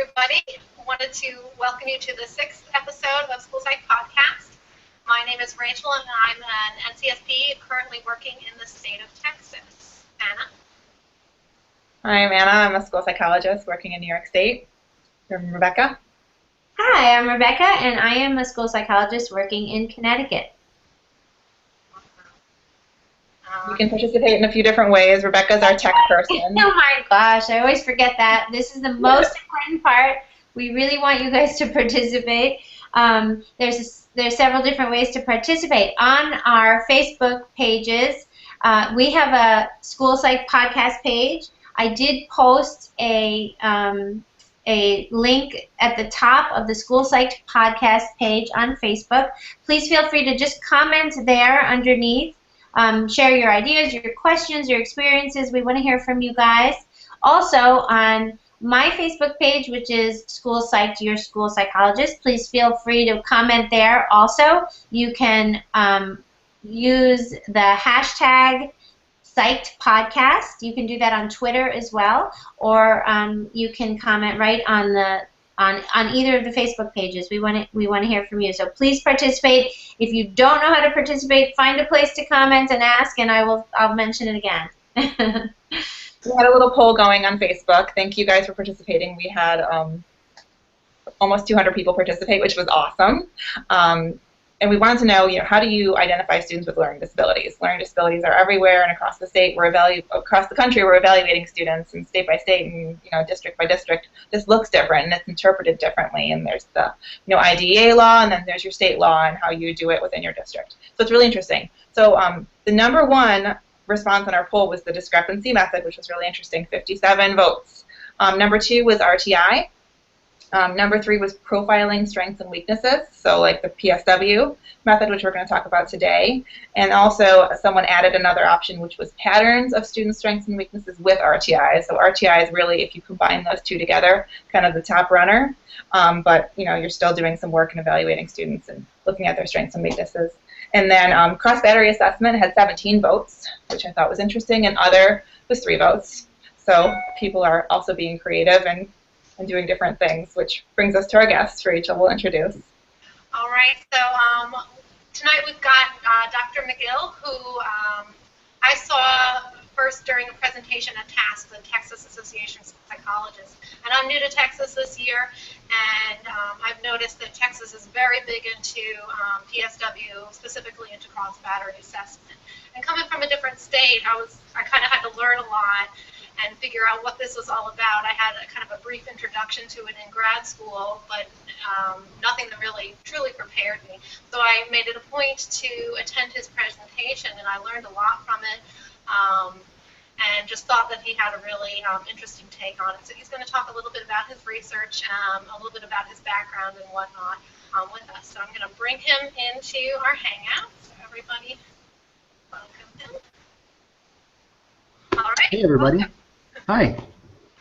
everybody. I wanted to welcome you to the 6th episode of Psyched Podcast. My name is Rachel, and I'm an NCSP currently working in the state of Texas. Anna? Hi, I'm Anna. I'm a school psychologist working in New York State. I'm Rebecca. Hi, I'm Rebecca, and I am a school psychologist working in Connecticut. You can participate in a few different ways. Rebecca's our tech person. Oh my gosh, I always forget that. This is the most important part. We really want you guys to participate. There's several different ways to participate. On our Facebook pages, we have a School Psych Podcast page. I did post a link at the top of the School Psych Podcast page on Facebook. Please feel free to just comment there underneath. Share your ideas, your questions, your experiences. We want to hear from you guys. Also, on my Facebook page, which is School Psyched, Your School Psychologist, please feel free to comment there. Also, you can use the hashtag PsychedPodcast. You can do that on Twitter as well, or you can comment right on the on either of the Facebook pages. We want to hear from you. So please participate. If you don't know how to participate, find a place to comment and ask, and I'll mention it again. We had a little poll going on Facebook. Thank you guys for participating. We had almost 200 people participate, which was awesome. And we wanted to know, how do you identify students with learning disabilities? Learning disabilities are everywhere and across the state. Across the country, we're evaluating students, and state by state and district by district, this looks different and it's interpreted differently. And there's the IDEA law, and then there's your state law and how you do it within your district. So it's really interesting. So the number one response on our poll was the discrepancy method, which was really interesting, 57 votes. Number 2 was RTI. Number 3 was profiling strengths and weaknesses, so like the PSW method, which we're going to talk about today. And also someone added another option, which was patterns of student strengths and weaknesses with RTI. So RTI is really, if you combine those two together, kind of the top runner. But you're still doing some work in evaluating students and looking at their strengths and weaknesses. And then cross-battery assessment had 17 votes, which I thought was interesting, and other was 3 votes. So people are also being creative and doing different things, which brings us to our guest, Rachel will introduce. All right, so tonight we've got Dr. McGill, who I saw first during a presentation at TASC, the Texas Association of Psychologists. And I'm new to Texas this year, and I've noticed that Texas is very big into PSW, specifically into cross-battery assessment. And coming from a different state, I kind of had to learn a lot and figure out what this was all about. I had kind of a brief introduction to it in grad school, but nothing that really truly prepared me. So I made it a point to attend his presentation, and I learned a lot from it, and just thought that he had a really interesting take on it. So he's going to talk a little bit about his research, a little bit about his background and whatnot with us. So I'm going to bring him into our hangout. So everybody, welcome him. All right. Hey, everybody. Welcome. Hi.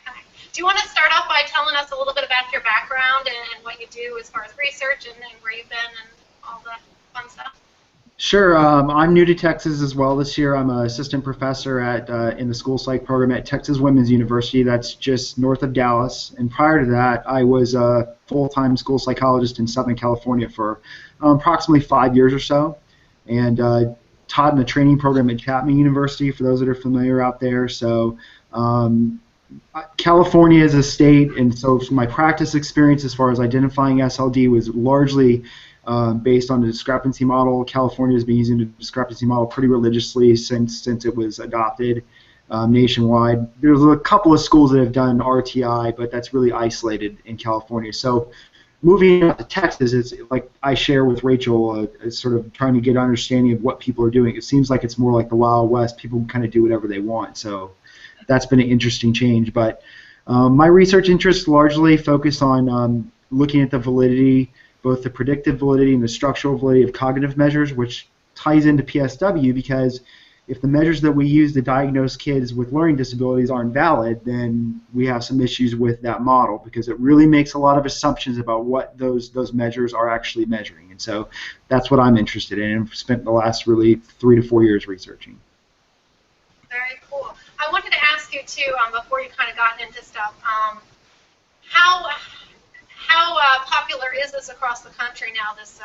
Hi. Do you want to start off by telling us a little bit about your background and what you do as far as research and where you've been and all that fun stuff? Sure. I'm new to Texas as well this year. I'm an assistant professor in the school psych program at Texas Women's University. That's just north of Dallas. And prior to that, I was a full-time school psychologist in Southern California for approximately 5 years or so, and taught in a training program at Chapman University, for those that are familiar out there. So California is a state, and so my practice experience as far as identifying SLD was largely based on the discrepancy model. California has been using the discrepancy model pretty religiously since it was adopted nationwide. There's a couple of schools that have done RTI, but that's really isolated in California. So moving out to Texas, it's like I share with Rachel, sort of trying to get an understanding of what people are doing. It seems like it's more like the Wild West. People kind of do whatever they want. So that's been an interesting change. But my research interests largely focus on looking at the validity, both the predictive validity and the structural validity of cognitive measures, which ties into PSW, because if the measures that we use to diagnose kids with learning disabilities aren't valid, then we have some issues with that model, because it really makes a lot of assumptions about what those measures are actually measuring. And so that's what I'm interested in, and I've spent the last really 3 to 4 years researching. Very cool. I wanted to ask you too, before you kind of gotten into stuff, how how popular is this across the country now? This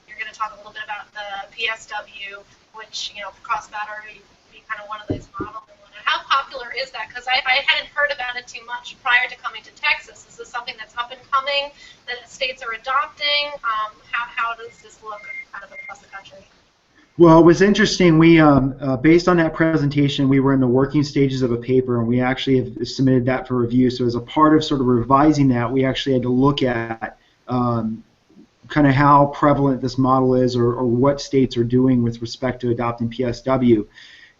you're going to talk a little bit about the PSW, which cross-battery would be kind of one of those models. How popular is that? Because I hadn't heard about it too much prior to coming to Texas. Is this something that's up and coming that states are adopting? How does this look kind of across the country? Well, it was interesting. We, based on that presentation, we were in the working stages of a paper, and we actually have submitted that for review. So as a part of sort of revising that, we actually had to look at kind of how prevalent this model is, or what states are doing with respect to adopting PSW.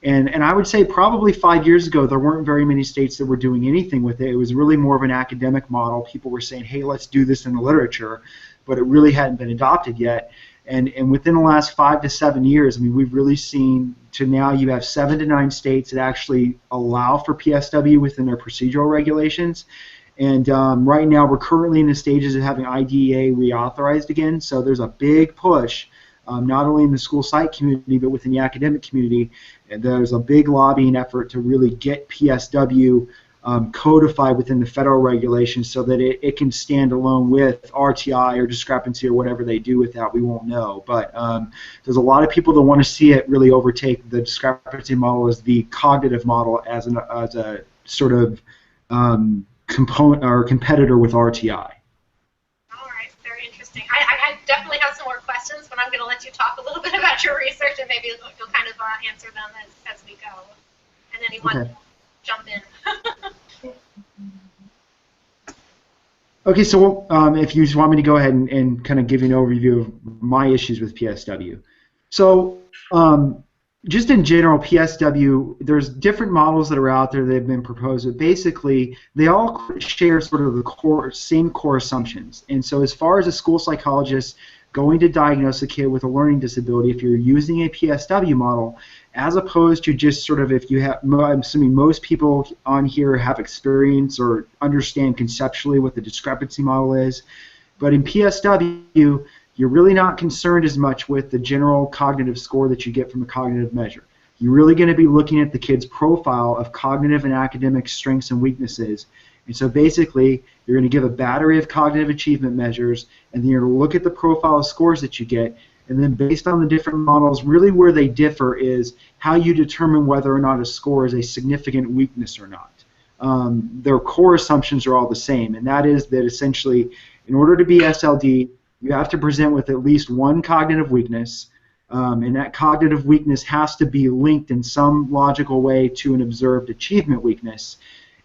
And I would say probably 5 years ago, there weren't very many states that were doing anything with it. It was really more of an academic model. People were saying, hey, let's do this in the literature, but it really hadn't been adopted yet. And within the last 5 to 7 years, I mean, we've really seen to now you have 7 to 9 states that actually allow for PSW within their procedural regulations. And right now, we're currently in the stages of having IDEA reauthorized again. So there's a big push, not only in the school site community, but within the academic community. And there's a big lobbying effort to really get PSW codified within the federal regulations so that it can stand alone with RTI or discrepancy or whatever they do with that. We won't know. But there's a lot of people that want to see it really overtake the discrepancy model as the cognitive model as a sort of component or competitor with RTI. All right, very interesting. I definitely have some more questions, but I'm going to let you talk a little bit about your research, and maybe you'll kind of answer them as we go. And anyone jump in. Okay, so if you just want me to go ahead and kind of give you an overview of my issues with PSW. So just in general, PSW, there's different models that are out there that have been proposed, but basically they all share sort of the same core assumptions. And so as far as a school psychologist going to diagnose a kid with a learning disability, if you're using a PSW model, as opposed to just sort of if you have, I'm assuming most people on here have experience or understand conceptually what the discrepancy model is, but in PSW, you're really not concerned as much with the general cognitive score that you get from a cognitive measure. You're really going to be looking at the kid's profile of cognitive and academic strengths and weaknesses. And so basically, you're going to give a battery of cognitive achievement measures, and then you're going to look at the profile of scores that you get, and then based on the different models, really where they differ is how you determine whether or not a score is a significant weakness or not. Their core assumptions are all the same, and that is that essentially, in order to be SLD, you have to present with at least one cognitive weakness, and that cognitive weakness has to be linked in some logical way to an observed achievement weakness.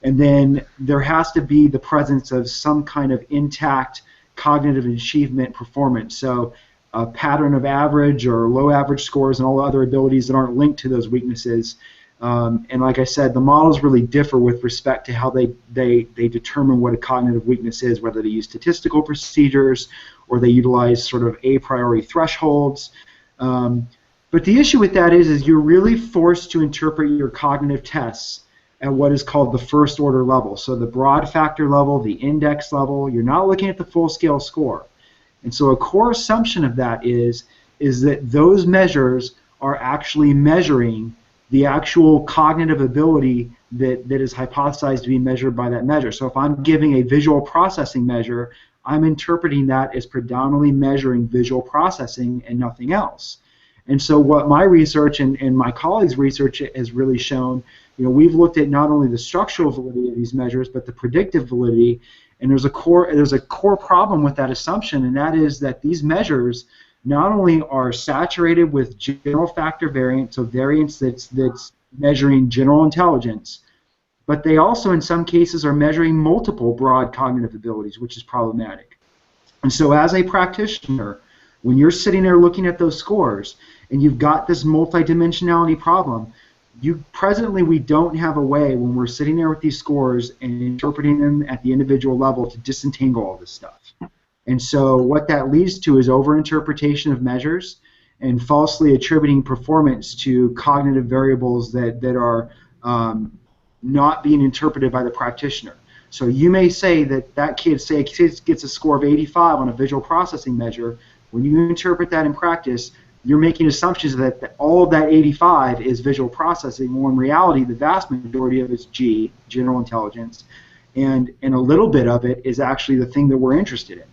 And then there has to be the presence of some kind of intact cognitive achievement performance. So a pattern of average or low average scores and all the other abilities that aren't linked to those weaknesses. And like I said, the models really differ with respect to how they determine what a cognitive weakness is, whether they use statistical procedures or they utilize sort of a priori thresholds. But the issue with that is you're really forced to interpret your cognitive tests at what is called the first order level. So the broad factor level, the index level, you're not looking at the full scale score. And so a core assumption of that is that those measures are actually measuring the actual cognitive ability that is hypothesized to be measured by that measure. So if I'm giving a visual processing measure, I'm interpreting that as predominantly measuring visual processing and nothing else. And so what my research and my colleagues' research has really shown, we've looked at not only the structural validity of these measures, but the predictive validity. And there's a core problem with that assumption, and that is that these measures not only are saturated with general factor variance, so variance that's measuring general intelligence, but they also in some cases are measuring multiple broad cognitive abilities, which is problematic. And so as a practitioner, when you're sitting there looking at those scores and you've got this multidimensionality problem, presently we don't have a way when we're sitting there with these scores and interpreting them at the individual level to disentangle all this stuff. And so what that leads to is overinterpretation of measures and falsely attributing performance to cognitive variables that are not being interpreted by the practitioner. So you may say that kid gets a score of 85 on a visual processing measure. When you interpret that in practice, you're making assumptions that all of that 85 is visual processing, when in reality the vast majority of it is G, general intelligence, and a little bit of it is actually the thing that we're interested in.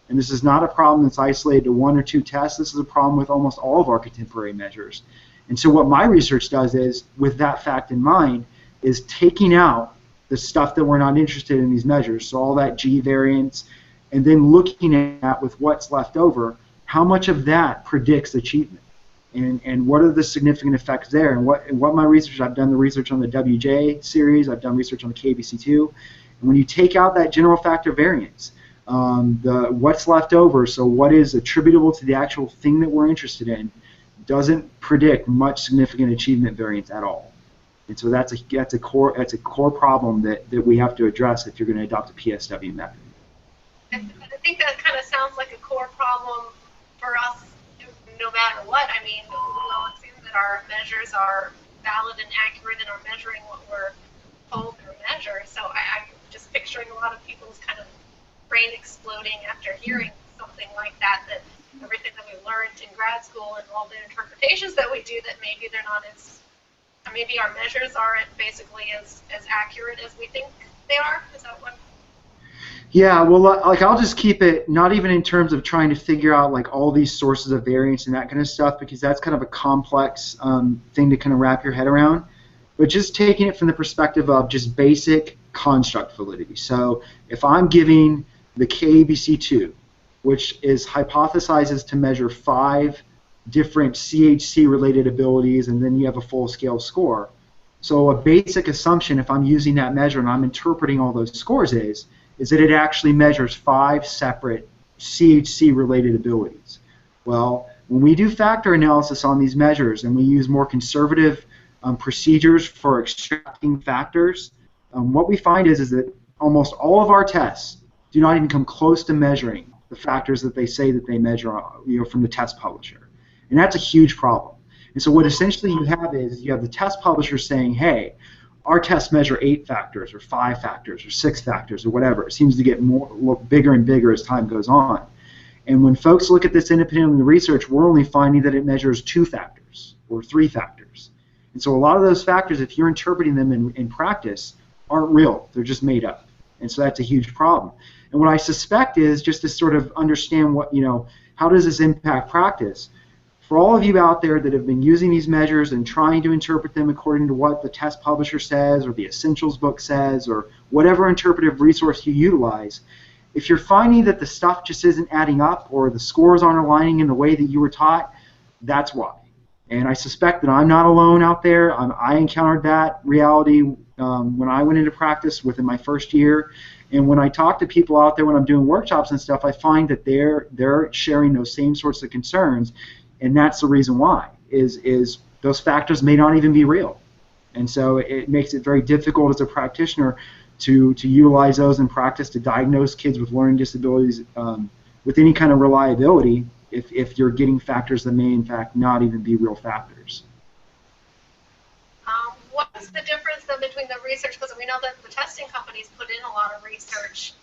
And this is not a problem that's isolated to 1 or 2 tests. This is a problem with almost all of our contemporary measures. And so what my research does is, with that fact in mind, is taking out the stuff that we're not interested in these measures, so all that G variance, and then looking at, with what's left over, how much of that predicts achievement, and what are the significant effects there. And what my research, I've done the research on the WJ series, I've done research on the KBC2, and when you take out that general factor variance, what's left over, so what is attributable to the actual thing that we're interested in, doesn't predict much significant achievement variance at all. And so that's a core problem that we have to address if you're going to adopt a PSW method. I think that kind of sounds like a core problem for us, no matter what. I mean, we all assume that our measures are valid and accurate and are measuring what we're told they're measured. So I'm just picturing a lot of people's kind of brain exploding after hearing something like that, that everything that we learned in grad school and all the interpretations that we do, that maybe they're not as, maybe our measures aren't basically as accurate as we think they are. Is that what? Yeah, well, like, I'll just keep it not even in terms of trying to figure out like all these sources of variance and that kind of stuff, because that's kind of a complex thing to kind of wrap your head around, but just taking it from the perspective of just basic construct validity. So if I'm giving the KBC2, which is hypothesizes to measure 5 different CHC-related abilities, and then you have a full-scale score. So a basic assumption, if I'm using that measure and I'm interpreting all those scores, is that it actually measures 5 separate CHC-related abilities. Well, when we do factor analysis on these measures and we use more conservative procedures for extracting factors, what we find is that almost all of our tests do not even come close to measuring the factors that they say that they measure, from the test publisher. And that's a huge problem. And so what essentially you have is you have the test publisher saying, hey, our tests measure 8 factors or 5 factors or 6 factors or whatever. It seems to get bigger and bigger as time goes on. And when folks look at this independently in the research, we're only finding that it measures 2 factors or 3 factors. And so a lot of those factors, if you're interpreting them in practice, aren't real. They're just made up. And so that's a huge problem. And what I suspect is, just to sort of understand what, how does this impact practice? For all of you out there that have been using these measures and trying to interpret them according to what the test publisher says or the essentials book says or whatever interpretive resource you utilize, if you're finding that the stuff just isn't adding up or the scores aren't aligning in the way that you were taught, that's why. And I suspect that I'm not alone out there. I encountered that reality when I went into practice within my first year. And when I talk to people out there when I'm doing workshops and stuff, I find that they're sharing those same sorts of concerns. And that's the reason why, is those factors may not even be real. And so it makes it very difficult as a practitioner to utilize those in practice to diagnose kids with learning disabilities with any kind of reliability if you're getting factors that may in fact not even be real factors. What's the difference then between the research, because we know that the testing companies put in a lot of research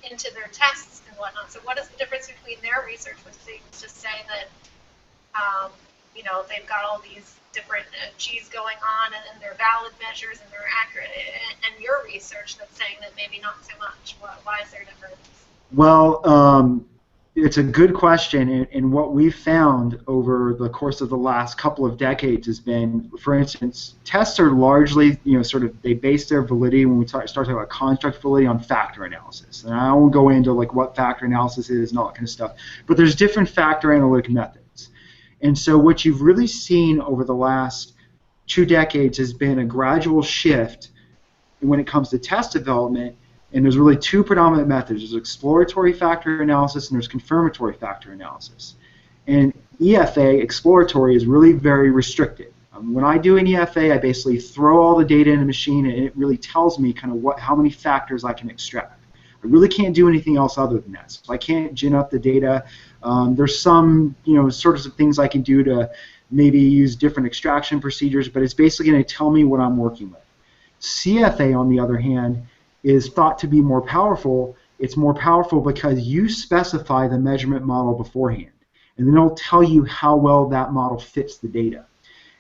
into their tests and whatnot, so what is the difference between their research, which seems to say that they've got all these different G's going on and they're valid measures and they're accurate, and your research that's saying that maybe not so much? Why is there a difference? Well, it's a good question, and what we've found over the course of the last couple of decades has been, for instance, tests are largely, they base their validity when we start talking about construct validity on factor analysis. And I won't go into like what factor analysis is and all that kind of stuff, but there's different factor analytic methods. And so what you've really seen over the last 2 decades has been a gradual shift when it comes to test development. And there's really 2 predominant methods. There's exploratory factor analysis and there's confirmatory factor analysis. And EFA, exploratory, is really very restricted. When I do an EFA, I basically throw all the data in a machine and it really tells me kind of how many factors I can extract. I really can't do anything else other than that. So I can't gin up the data. There's some sorts of things I can do to maybe use different extraction procedures, but it's basically going to tell me what I'm working with. CFA, on the other hand, is thought to be more powerful. It's more powerful because you specify the measurement model beforehand, and then it'll tell you how well that model fits the data.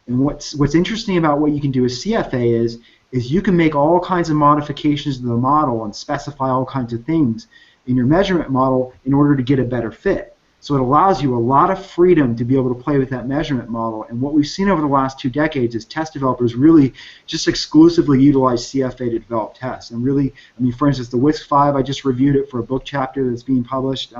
And what's interesting about what you can do with CFA is you can make all kinds of modifications to the model and specify all kinds of things in your measurement model in order to get a better fit. So it allows you a lot of freedom to be able to play with that measurement model. And what we've seen over the last 2 decades is test developers really just exclusively utilize CFA to develop tests. And really, I mean, for instance, the WISC-5, I just reviewed it for a book chapter that's being published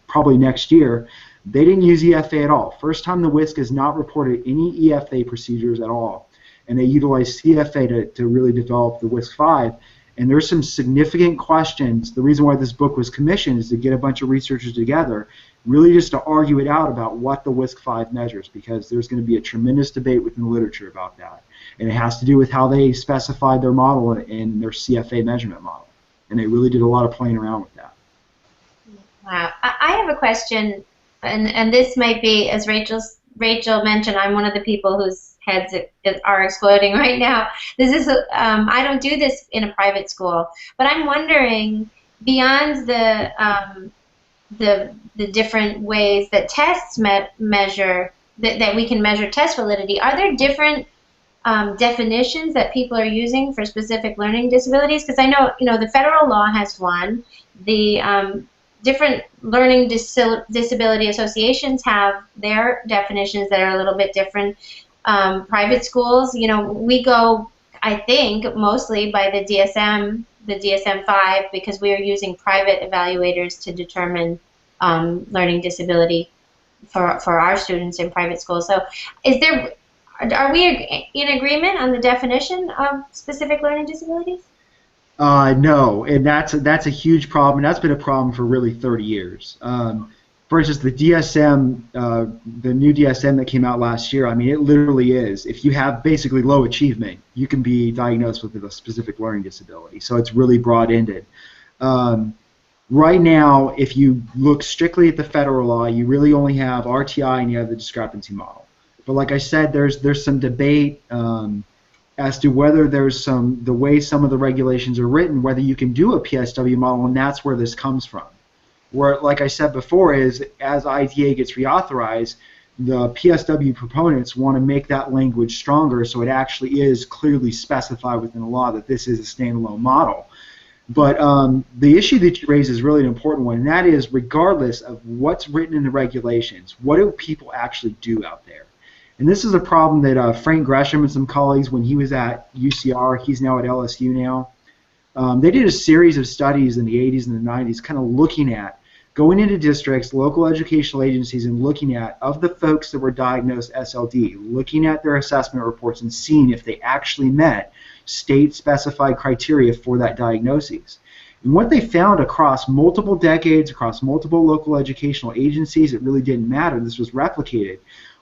probably next year. They didn't use EFA at all. First time the WISC has not reported any EFA procedures at all. And they utilize CFA to really develop the WISC-5. And there's some significant questions. The reason why this book was commissioned is to get a bunch of researchers together, really just to argue it out about what the WISC-5 measures, because there's going to be a tremendous debate within the literature about that. And it has to do with how they specified their model in their CFA measurement model. And they really did a lot of playing around with that. Wow. I have a question, and this might be, as Rachel mentioned, I'm one of the people whose heads are exploding right now. This is I don't do this in a private school, but I'm wondering, beyond the different ways that tests measure that we can measure test validity, are there different definitions that people are using for specific learning disabilities? Because I know, the federal law has one. The different learning disability associations have their definitions that are a little bit different. Private schools, we go, I think, mostly by the DSM-5, because we are using private evaluators to determine learning disability for our students in private schools. So are we in agreement on the definition of specific learning disabilities? No, and that's a huge problem, and that's been a problem for really 30 years. For instance, the DSM, the new DSM that came out last year, I mean, it literally is, if you have basically low achievement, you can be diagnosed with a specific learning disability. So it's really broad-ended. Right now, if you look strictly at the federal law, you really only have RTI and you have the discrepancy model. But like I said, there's some debate as to whether the way some of the regulations are written, whether you can do a PSW model, and that's where this comes from. Where, like I said before, is as IDA gets reauthorized, the PSW proponents want to make that language stronger so it actually is clearly specified within the law that this is a standalone model. But the issue that you raise is really an important one, and that is, regardless of what's written in the regulations, what do people actually do out there? And this is a problem that Frank Gresham and some colleagues, when he was at UCR, he's now at LSU now, they did a series of studies in the 80s and the 90s kind of looking at going into districts, local educational agencies, and looking at, of the folks that were diagnosed SLD, looking at their assessment reports and seeing if they actually met state-specified criteria for that diagnosis. And what they found across multiple decades, across multiple local educational agencies, it really didn't matter, this was replicated,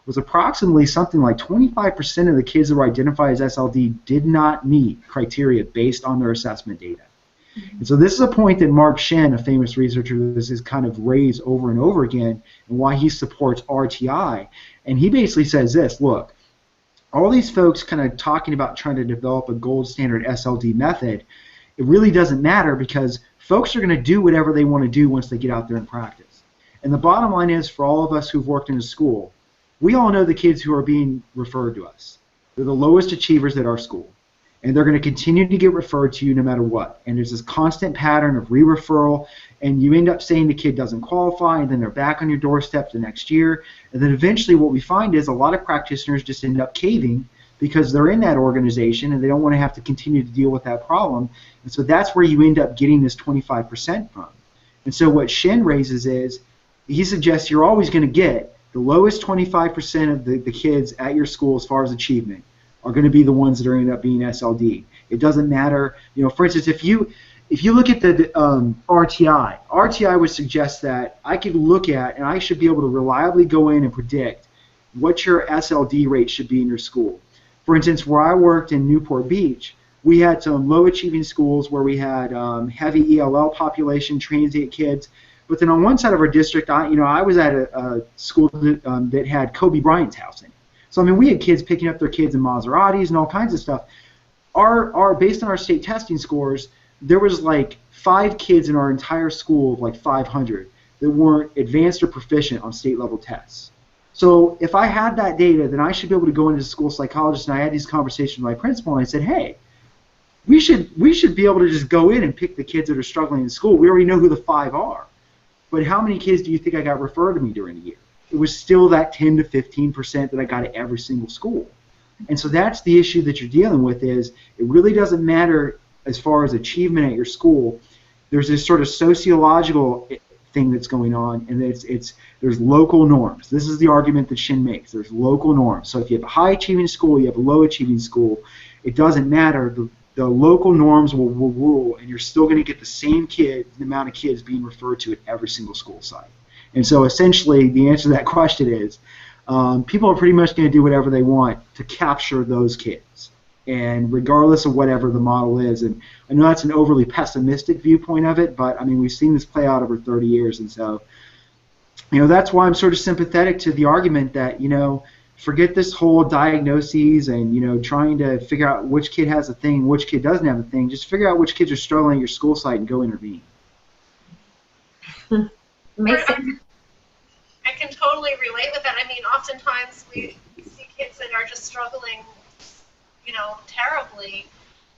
was approximately something like 25% of the kids that were identified as SLD did not meet criteria based on their assessment data. And so this is a point that Mark Shen, a famous researcher, has kind of raised over and over again, and why he supports RTI. And he basically says this, look, all these folks kind of talking about trying to develop a gold standard SLD method, it really doesn't matter because folks are going to do whatever they want to do once they get out there and practice. And the bottom line is, for all of us who've worked in a school, we all know the kids who are being referred to us. They're the lowest achievers at our school. And they're going to continue to get referred to you no matter what. And there's this constant pattern of re-referral, and you end up saying the kid doesn't qualify, and then they're back on your doorstep the next year. And then eventually what we find is a lot of practitioners just end up caving because they're in that organization and they don't want to have to continue to deal with that problem. And so that's where you end up getting this 25% from. And so what Shen raises is, he suggests you're always going to get the lowest 25% of the kids at your school as far as achievement are going to be the ones that are end up being SLD. It doesn't matter, for instance, if you look at the RTI would suggest that I could look at and I should be able to reliably go in and predict what your SLD rate should be in your school. For instance, where I worked in Newport Beach, we had some low achieving schools where we had heavy ELL population, transient kids. But then on one side of our district, I was at a school that had Kobe Bryant's house in it. So I mean, we had kids picking up their kids in Maseratis and all kinds of stuff. Based on our state testing scores, there was like 5 kids in our entire school of like 500 that weren't advanced or proficient on state level tests. So if I had that data, then I should be able to go into the school psychologist, and I had these conversations with my principal, and I said, hey, we should be able to just go in and pick the kids that are struggling in school. We already know who the 5 are. But how many kids do you think I got referred to me during the year? It was still that 10 to 15% that I got at every single school. And so that's the issue that you're dealing with, is it really doesn't matter as far as achievement at your school. There's this sort of sociological thing that's going on, and there's local norms. This is the argument that Shin makes. There's local norms. So if you have a high-achieving school, you have a low-achieving school, it doesn't matter. The local norms will rule, and you're still going to get the same the amount of kids being referred to at every single school site. And so essentially the answer to that question is people are pretty much going to do whatever they want to capture those kids, and regardless of whatever the model is. And I know that's an overly pessimistic viewpoint of it, but I mean, we've seen this play out over 30 years, and so that's why I'm sort of sympathetic to the argument that forget this whole diagnoses and trying to figure out which kid has a thing, which kid doesn't have a thing. Just figure out which kids are struggling at your school site and go intervene. Makes sense. I can totally relate with that. I mean, oftentimes we see kids that are just struggling, terribly,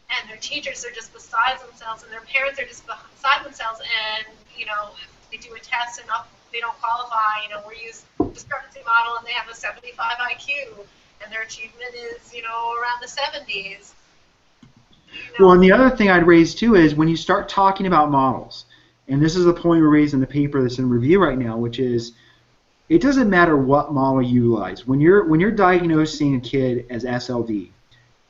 and their teachers are just beside themselves, and their parents are just beside themselves, and if they do a test and they don't qualify, we use discrepancy model, and they have a 75 IQ, and their achievement is around the 70s. Well, and the other thing I'd raise too is when you start talking about models, and this is the point we raised in the paper that's in review right now, which is it doesn't matter what model you utilize. When you're diagnosing a kid as SLD,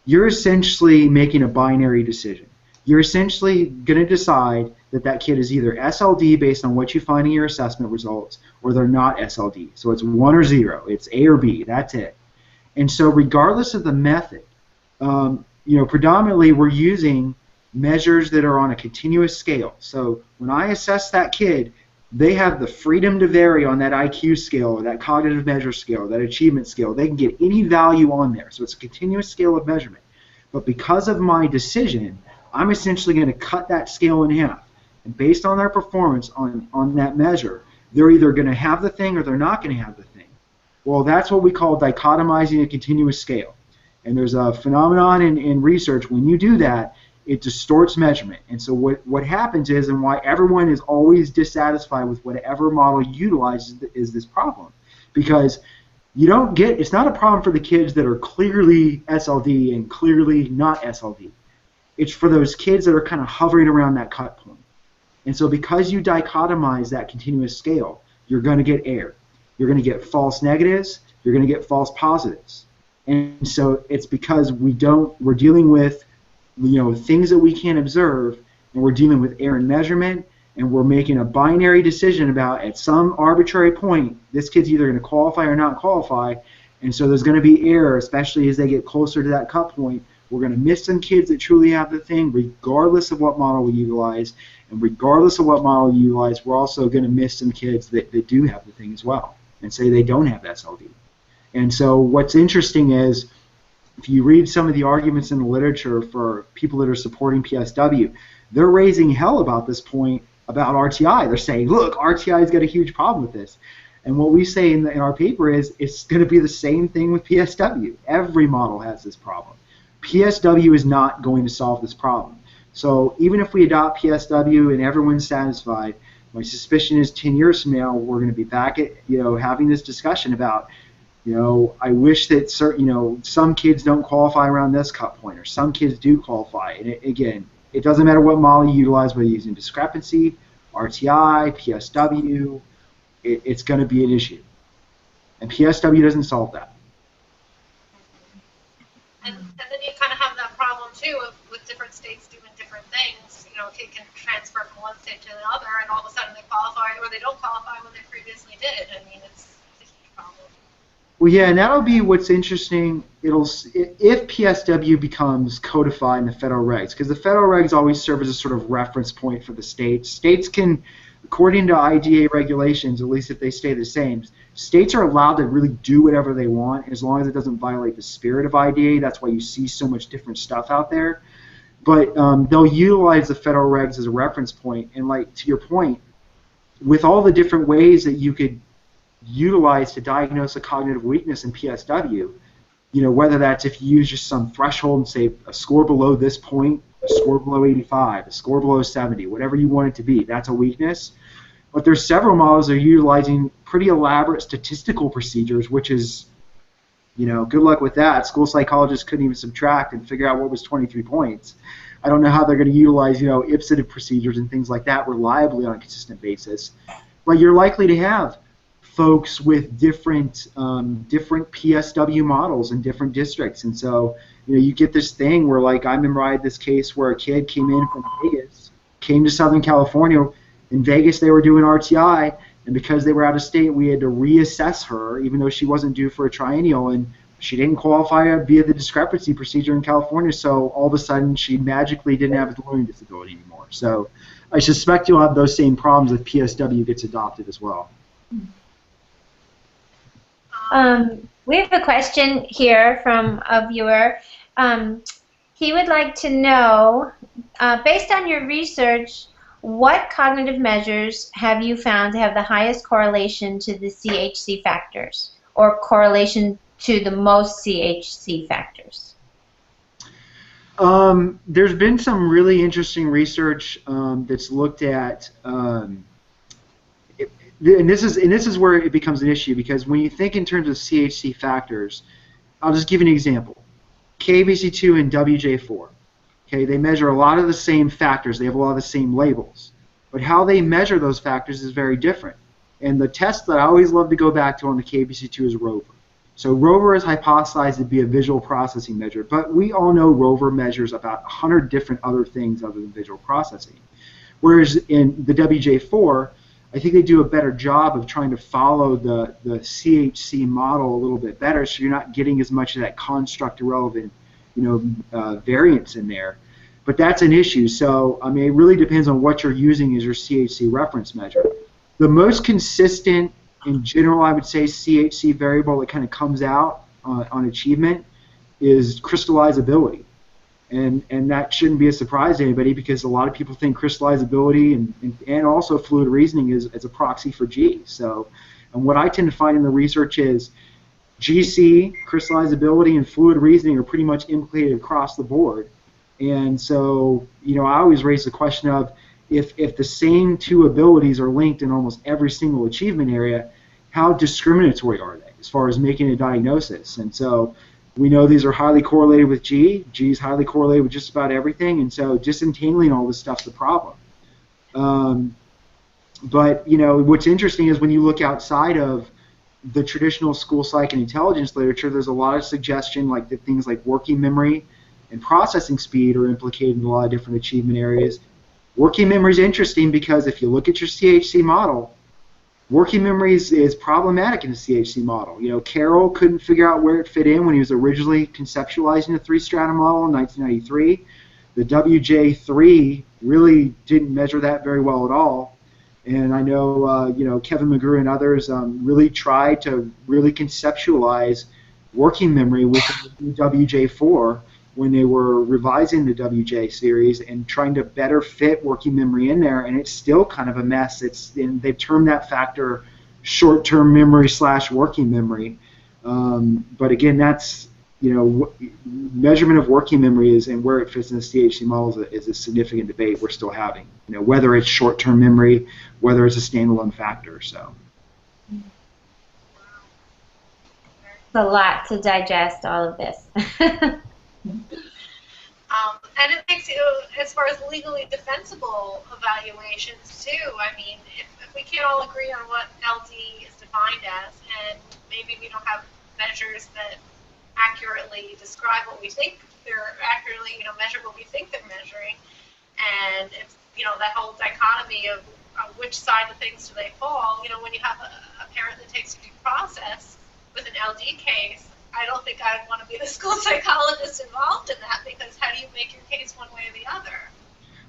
you're essentially making a binary decision. You're essentially going to decide that kid is either SLD based on what you find in your assessment results, or they're not SLD. So it's 1 or 0. It's A or B. That's it. And so regardless of the method, predominantly we're using measures that are on a continuous scale. So when I assess that kid, they have the freedom to vary on that IQ scale, or that cognitive measure scale, that achievement scale. They can get any value on there. So it's a continuous scale of measurement. But because of my decision, I'm essentially going to cut that scale in half. And based on their performance on that measure, they're either going to have the thing or they're not going to have the thing. Well, that's what we call dichotomizing a continuous scale. And there's a phenomenon in research. When you do that, it distorts measurement. And so what happens is, and why everyone is always dissatisfied with whatever model you utilize, is this problem. Because it's not a problem for the kids that are clearly SLD and clearly not SLD. It's for those kids that are kind of hovering around that cut point. And so because you dichotomize that continuous scale, you're going to get error. You're going to get false negatives. You're going to get false positives. And so it's because we're dealing with things that we can't observe, and we're dealing with error in measurement, and we're making a binary decision about, at some arbitrary point, this kid's either going to qualify or not qualify, and so there's going to be error, especially as they get closer to that cut point. We're going to miss some kids that truly have the thing, regardless of what model we utilize, and regardless of what model you utilize, we're also going to miss some kids that do have the thing as well, and say they don't have SLD. And so what's interesting is, if you read some of the arguments in the literature for people that are supporting PSW, they're raising hell about this point about RTI. They're saying, look, RTI's got a huge problem with this. And what we say in our paper is it's going to be the same thing with PSW. Every model has this problem. PSW is not going to solve this problem. So even if we adopt PSW and everyone's satisfied, my suspicion is 10 years from now we're going to be back at having this discussion about, I wish that some kids don't qualify around this cut point, or some kids do qualify. And again, it doesn't matter what model you utilize, whether you're using discrepancy, RTI, PSW, it's going to be an issue. And PSW doesn't solve that. And then you kind of have that problem too with different states doing different things. A kid can transfer from one state to the other, and all of a sudden they qualify, or they don't qualify when they previously did. I mean, it's a huge problem. Well, yeah, and that'll be what's interesting. If PSW becomes codified in the federal regs, because the federal regs always serve as a sort of reference point for the states. States can, according to IDA regulations, at least if they stay the same, states are allowed to really do whatever they want as long as it doesn't violate the spirit of IDA. That's why you see so much different stuff out there. But they'll utilize the federal regs as a reference point. And like to your point, with all the different ways that you could utilized to diagnose a cognitive weakness in PSW. You know, whether that's if you use just some threshold and say a score below this point, a score below 85, a score below 70, whatever you want it to be, that's a weakness. But there's several models that are utilizing pretty elaborate statistical procedures, which is, you know, good luck with that. School psychologists couldn't even subtract and figure out what was 23 points. I don't know how they're going to utilize, you know, ipsative procedures and things like that reliably on a consistent basis. But you're likely to have folks with different PSW models in different districts, and so you know you get this thing where, like, I remember I had this case where a kid came in from Vegas, came to Southern California. In Vegas they were doing RTI, and because they were out of state, we had to reassess her, even though she wasn't due for a triennial, and she didn't qualify via the discrepancy procedure in California. So all of a sudden she magically didn't have a learning disability anymore. So I suspect you'll have those same problems if PSW gets adopted as well. We have a question here from a viewer. He would like to know, based on your research, what cognitive measures have you found to have the highest correlation to the CHC factors, or correlation to the most CHC factors? There's been some really interesting research that's looked at. And this is where it becomes an issue, because when you think in terms of CHC factors, I'll just give you an example. KBC2 and WJ4. Okay, they measure a lot of the same factors. They have a lot of the same labels. But how they measure those factors is very different. And the test that I always love to go back to on the KBC2 is Rover. So Rover is hypothesized to be a visual processing measure, but we all know Rover measures about 100 different other things other than visual processing. Whereas in the WJ4, I think they do a better job of trying to follow the CHC model a little bit better, so you're not getting as much of that construct-irrelevant, you know, variance in there. But that's an issue. So I mean, it really depends on what you're using as your CHC reference measure. The most consistent, in general, I would say, CHC variable that kind of comes out on achievement is crystallizability. And that shouldn't be a surprise to anybody, because a lot of people think crystallizability and also fluid reasoning is a proxy for G. So, and what I tend to find in the research is GC, crystallizability, and fluid reasoning are pretty much implicated across the board. And so, you know, I always raise the question of if the same two abilities are linked in almost every single achievement area, how discriminatory are they as far as making a diagnosis? And so we know these are highly correlated with G. G is highly correlated with just about everything, and so disentangling all this stuff's the problem. But you know, what's interesting is when you look outside of the traditional school psych and intelligence literature, there's a lot of suggestion like that things like working memory and processing speed are implicated in a lot of different achievement areas. Working memory is interesting because if you look at your CHC model, working memory is problematic in the CHC model. You know, Carroll couldn't figure out where it fit in when he was originally conceptualizing the three-strata model in 1993. The WJ3 really didn't measure that very well at all. And I know, you know, Kevin McGrew and others really tried to really conceptualize working memory with the WJ4 when they were revising the WJ series and trying to better fit working memory in there, and it's still kind of a mess. They've termed that factor short-term memory / working memory. But again, that's, you know, measurement of working memory is and where it fits in the CHC models is a significant debate we're still having. You know, whether it's short-term memory, whether it's a standalone factor. So. It's a lot to digest, all of this. And it makes you, as far as legally defensible evaluations too, I mean, if we can't all agree on what LD is defined as, and maybe we don't have measures that accurately describe what we think they're accurately, you know, measure what we think they're measuring, and it's, you know, that whole dichotomy of which side of things do they fall, you know, when you have a parent that takes due process with an LD case, I don't think I'd want to be the school psychologist involved in that, because how do you make your case one way or the other?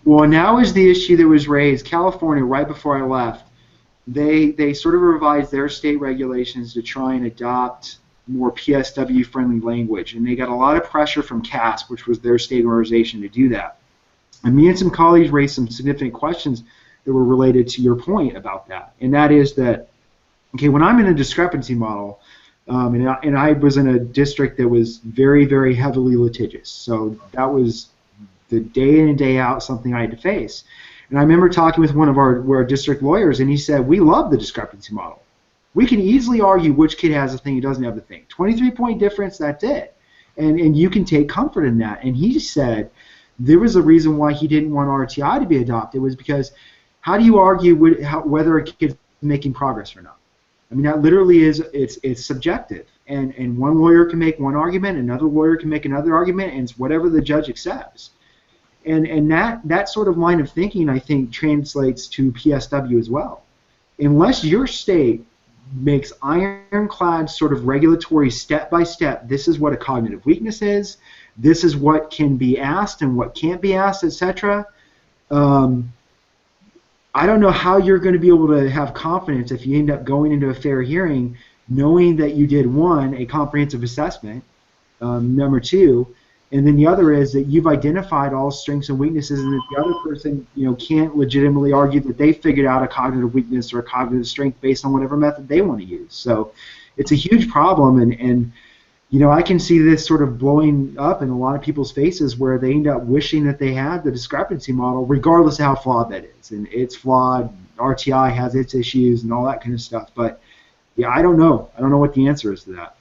Well, now is the issue that was raised. California, right before I left, they sort of revised their state regulations to try and adopt more PSW-friendly language, and they got a lot of pressure from CASP, which was their state organization, to do that. And me and some colleagues raised some significant questions that were related to your point about that, and that is that Okay, when I'm in a discrepancy model, and I was in a district that was very, very heavily litigious, so that was the day in and day out something I had to face. And I remember talking with one of our district lawyers, and he said, we love the discrepancy model. We can easily argue which kid has the thing and doesn't have the thing. 23-point difference, that's it. And you can take comfort in that. And he said there was a reason why he didn't want RTI to be adopted was because how do you argue whether a kid's making progress or not? I mean, that literally is, it's subjective. And one lawyer can make one argument, another lawyer can make another argument, and it's whatever the judge accepts. And that sort of line of thinking, I think, translates to PSW as well. Unless your state makes ironclad sort of regulatory step-by-step, this is what a cognitive weakness is, this is what can be asked and what can't be asked, etc. I don't know how you're going to be able to have confidence if you end up going into a fair hearing knowing that you did, one, a comprehensive assessment, number two, and then the other is that you've identified all strengths and weaknesses, and that the other person, can't legitimately argue that they figured out a cognitive weakness or a cognitive strength based on whatever method they want to use. So it's a huge problem, and I can see this sort of blowing up in a lot of people's faces where they end up wishing that they had the discrepancy model, regardless of how flawed that is. And it's flawed. RTI has its issues and all that kind of stuff. But yeah, I don't know. I don't know what the answer is to that.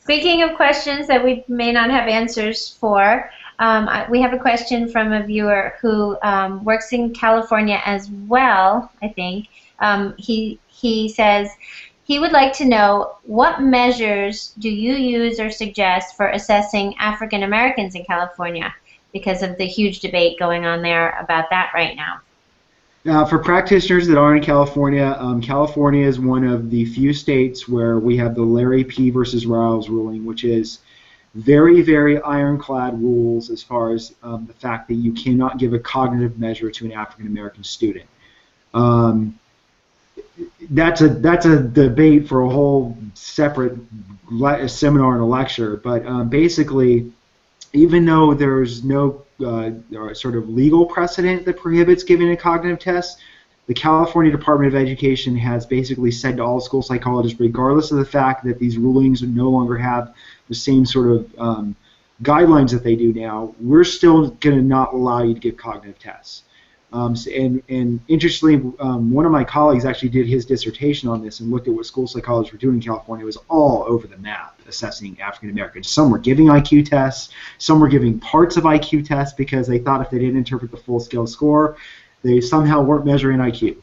Speaking of questions that we may not have answers for, we have a question from a viewer who works in California as well, I think. He says he would like to know, what measures do you use or suggest for assessing African Americans in California, because of the huge debate going on there about that right now? For practitioners that are in California, California is one of the few states where we have the Larry P. versus Riles ruling, which is very, very ironclad rules as far as the fact that you cannot give a cognitive measure to an African American student. That's a debate for a whole separate seminar and a lecture, but basically, even though there's no sort of legal precedent that prohibits giving a cognitive test, the California Department of Education has basically said to all school psychologists, regardless of the fact that these rulings no longer have the same sort of guidelines that they do now, we're still going to not allow you to give cognitive tests. And interestingly, one of my colleagues actually did his dissertation on this and looked at what school psychologists were doing in California. It was all over the map assessing African Americans. Some were giving IQ tests, some were giving parts of IQ tests because they thought if they didn't interpret the full scale score, they somehow weren't measuring IQ.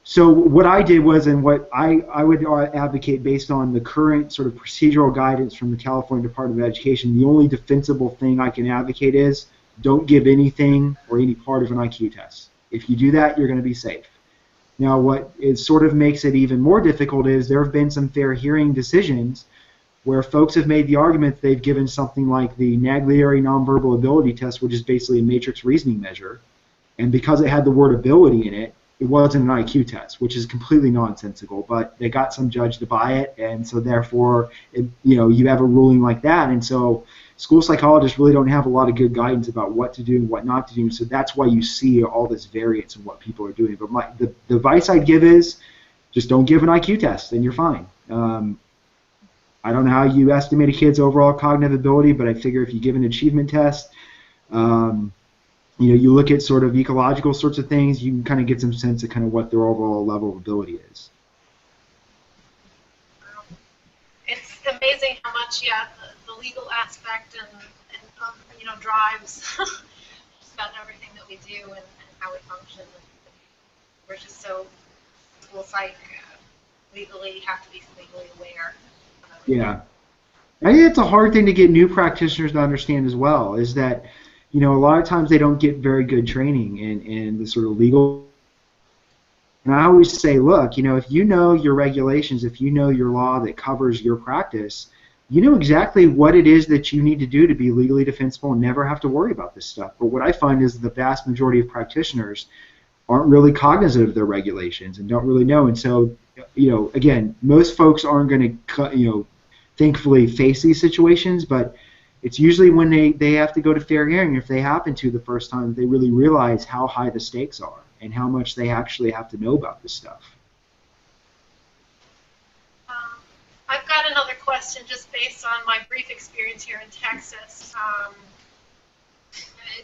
So what I did was, and what I would advocate based on the current sort of procedural guidance from the California Department of Education, the only defensible thing I can advocate is don't give anything or any part of an IQ test. If you do that, you're going to be safe. Now, what it sort of makes it even more difficult is there have been some fair hearing decisions where folks have made the argument that they've given something like the Naglieri nonverbal ability test, which is basically a matrix reasoning measure, and because it had the word ability in it, it wasn't an IQ test, which is completely nonsensical, but they got some judge to buy it, and so therefore, you have a ruling like that, and so school psychologists really don't have a lot of good guidance about what to do and what not to do, so that's why you see all this variance in what people are doing. But the advice I'd give is just don't give an IQ test, and you're fine. I don't know how you estimate a kid's overall cognitive ability, but I figure if you give an achievement test, you look at sort of ecological sorts of things, you can kind of get some sense of kind of what their overall level of ability is. It's amazing how much, the legal aspect and drives just about everything that we do and how we function. We're just so school psych legally have to be legally aware. Yeah, I think it's a hard thing to get new practitioners to understand as well. Is that a lot of times they don't get very good training in the sort of legal. And I always say, look, if you know your regulations, if you know your law that covers your practice, you know exactly what it is that you need to do to be legally defensible and never have to worry about this stuff. But what I find is the vast majority of practitioners aren't really cognizant of their regulations and don't really know. And so, again, most folks aren't going to, thankfully face these situations, but it's usually when they have to go to fair hearing, if they happen to the first time, they really realize how high the stakes are and how much they actually have to know about this stuff. got another question just based on my brief experience here in Texas.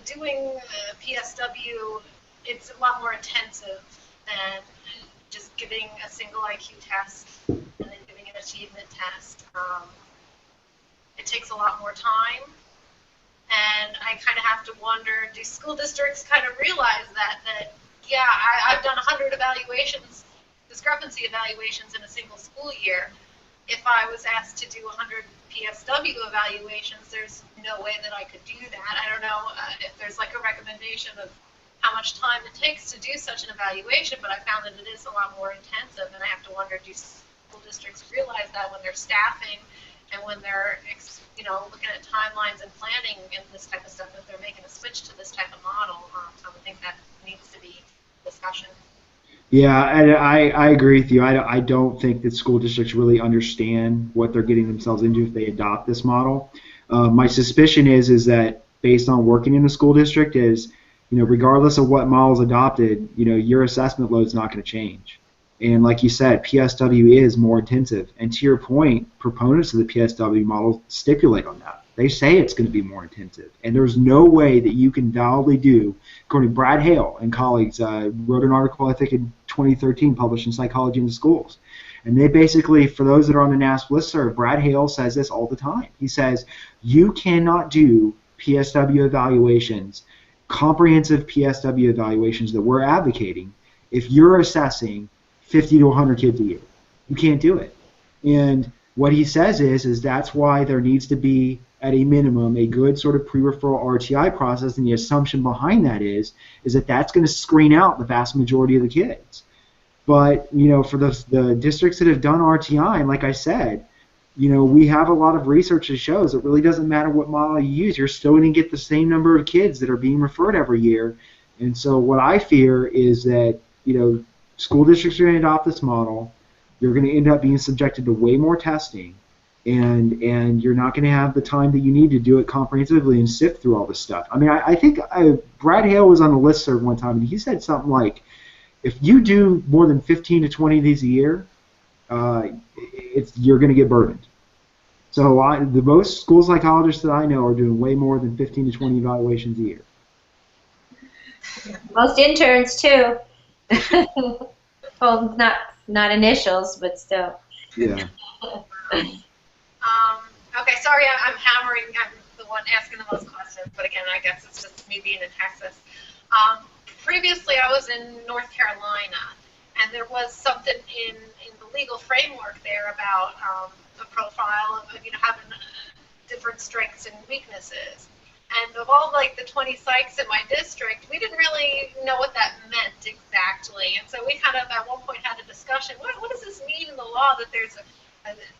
Doing PSW, it's a lot more intensive than just giving a single IQ test and then giving an achievement test. It takes a lot more time, and I kind of have to wonder, do school districts kind of realize that yeah, I've done 100 evaluations, discrepancy evaluations in a single school year. If I was asked to do 100 PSW evaluations, there's no way that I could do that. I don't know if there's like a recommendation of how much time it takes to do such an evaluation, but I found that it is a lot more intensive, and I have to wonder, do school districts realize that when they're staffing and when they're, you know, looking at timelines and planning and this type of stuff, if they're making a switch to this type of model? So I think that needs to be discussion. Yeah, I agree with you. I don't think that school districts really understand what they're getting themselves into if they adopt this model. My suspicion is that based on working in the school district is, you know, regardless of what model is adopted, you know, your assessment load is not going to change. And like you said, PSW is more intensive. And to your point, proponents of the PSW model stipulate on that. They say it's going to be more intensive. And there's no way that you can validly do, according to Brad Hale and colleagues, wrote an article, I think, in 2013, published in Psychology in the Schools. And they basically, for those that are on the NASP listserv, Brad Hale says this all the time. He says, you cannot do PSW evaluations, comprehensive PSW evaluations that we're advocating, if you're assessing 50 to 100 kids a year. You can't do it. And what he says is that's why there needs to be, at a minimum, a good sort of pre-referral RTI process, and the assumption behind that is that that's going to screen out the vast majority of the kids. But, you know, for the districts that have done RTI, and like I said, you know, we have a lot of research that shows it really doesn't matter what model you use, you're still going to get the same number of kids that are being referred every year. And so what I fear is that, you know, school districts are going to adopt this model, you're going to end up being subjected to way more testing, and you're not going to have the time that you need to do it comprehensively and sift through all this stuff. I mean, I think Brad Hale was on the listserv one time, and he said something like, if you do more than 15 to 20 of these a year, you're going to get burdened. So the most school psychologists that I know are doing way more than 15 to 20 evaluations a year. Most interns, too. Well, not initials, but still. Yeah. Okay, sorry, I'm hammering. I'm the one asking the most questions, but again, I guess it's just me being in Texas. Previously, I was in North Carolina, and there was something in the legal framework there about a profile of, you know, having different strengths and weaknesses. And of all like the 20 psychs in my district, we didn't really know what that meant exactly. And so we kind of at one point had a discussion. What does this mean in the law that there's a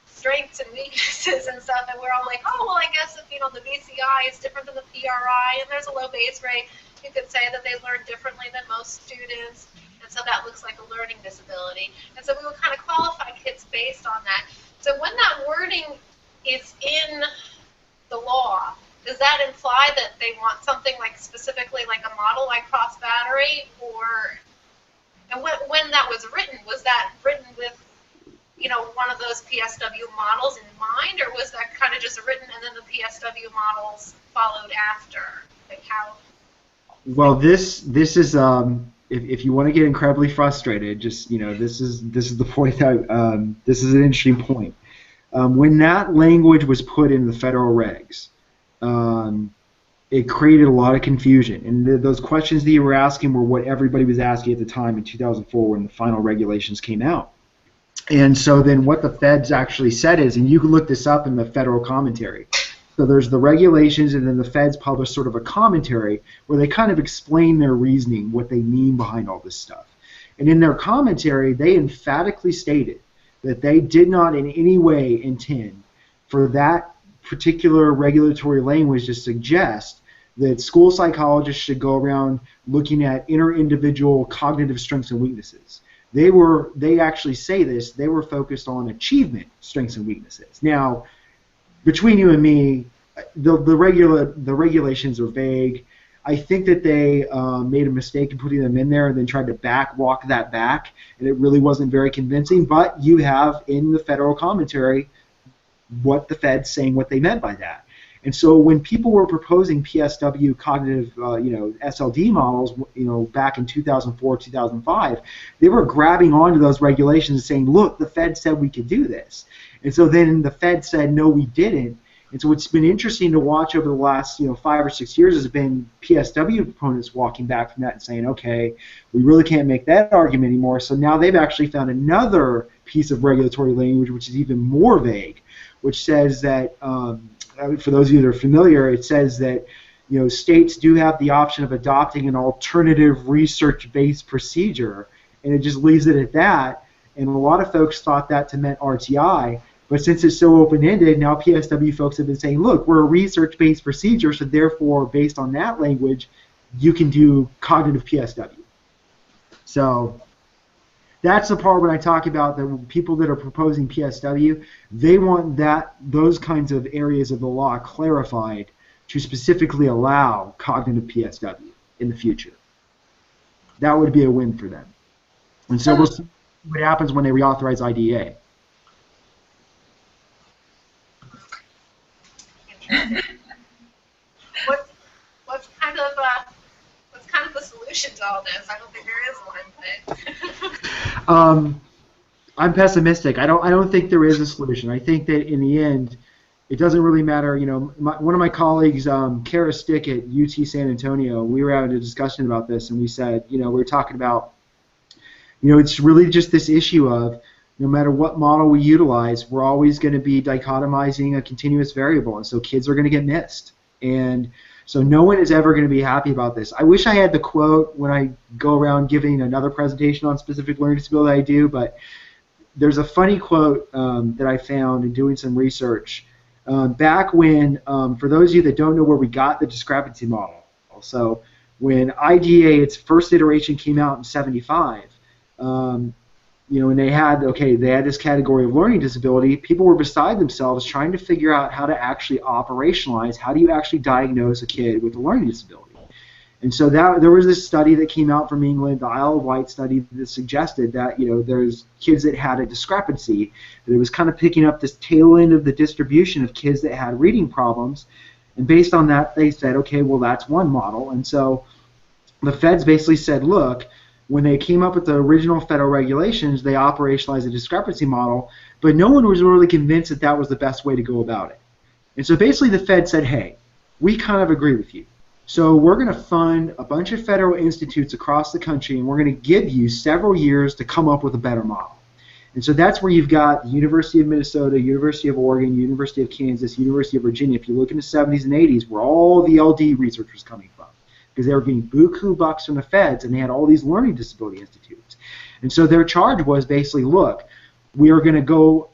strengths and weaknesses and stuff? And we're all like, oh, well, I guess if, you know, the VCI is different than the PRI and there's a low base rate, you could say that they learn differently than most students. And so that looks like a learning disability. And so we would kind of qualify kids based on that. So when that wording is in the law, does that imply that they want something like specifically like a model like cross battery, or, and when that was that written with, you know, one of those PSW models in mind, or was that kind of just written and then the PSW models followed after? Like how? Well, this is if you want to get incredibly frustrated, just, you know, this is the point that this is an interesting point. When that language was put in the federal regs, it created a lot of confusion, and those questions that you were asking were what everybody was asking at the time in 2004 when the final regulations came out. And so then what the feds actually said is, and you can look this up in the federal commentary, so there's the regulations, and then the feds publish sort of a commentary where they kind of explain their reasoning, what they mean behind all this stuff. And in their commentary, they emphatically stated that they did not in any way intend for that particular regulatory language to suggest that school psychologists should go around looking at inter-individual cognitive strengths and weaknesses. They actually say this, they were focused on achievement strengths and weaknesses. Now, between you and me, the regulations are vague. I think that they made a mistake in putting them in there and then tried to walk that back, and it really wasn't very convincing. But you have in the federal commentary what the Fed's saying what they meant by that. And so when people were proposing PSW cognitive, SLD models, back in 2004, 2005, they were grabbing onto those regulations and saying, look, the Fed said we could do this. And so then the Fed said, no, we didn't. And so what's been interesting to watch over the last 5 or 6 years has been PSW proponents walking back from that and saying, okay, we really can't make that argument anymore. So now they've actually found another piece of regulatory language which is even more vague, which says that, for those of you that are familiar, it says that states do have the option of adopting an alternative research-based procedure, and it just leaves it at that. And a lot of folks thought that to meant RTI. But since it's so open-ended, now PSW folks have been saying, look, we're a research-based procedure, so therefore, based on that language, you can do cognitive PSW. So that's the part when I talk about the people that are proposing PSW, they want those kinds of areas of the law clarified to specifically allow cognitive PSW in the future. That would be a win for them. And so we'll see what happens when they reauthorize IDEA. What's kind of the solution to all this? I don't think there is one, but I'm pessimistic. I don't think there is a solution. I think that in the end, it doesn't really matter. One of my colleagues, Kara Stick at UT San Antonio, we were having a discussion about this, and we said, we were talking about, it's really just this issue of no matter what model we utilize, we're always going to be dichotomizing a continuous variable, and so kids are going to get missed. And so no one is ever going to be happy about this. I wish I had the quote when I go around giving another presentation on specific learning disability I do, but there's a funny quote that I found in doing some research back when, for those of you that don't know where we got the discrepancy model, so when IDEA, its first iteration, came out in '75, and they had this category of learning disability, people were beside themselves trying to figure out how to actually operationalize, how do you actually diagnose a kid with a learning disability. And so there was this study that came out from England, the Isle of Wight study, that suggested that there's kids that had a discrepancy, that it was kind of picking up this tail end of the distribution of kids that had reading problems, and based on that they said, okay, well that's one model. And so the feds basically said, look, when they came up with the original federal regulations, they operationalized a discrepancy model, but no one was really convinced that that was the best way to go about it. And so basically the Fed said, hey, we kind of agree with you. So we're going to fund a bunch of federal institutes across the country, and we're going to give you several years to come up with a better model. And so that's where you've got the University of Minnesota, University of Oregon, University of Kansas, University of Virginia. If you look in the 70s and 80s, where all the LD research was coming from, because they were getting buku bucks from the feds, and they had all these learning disability institutes. And so their charge was basically, look, we are going to go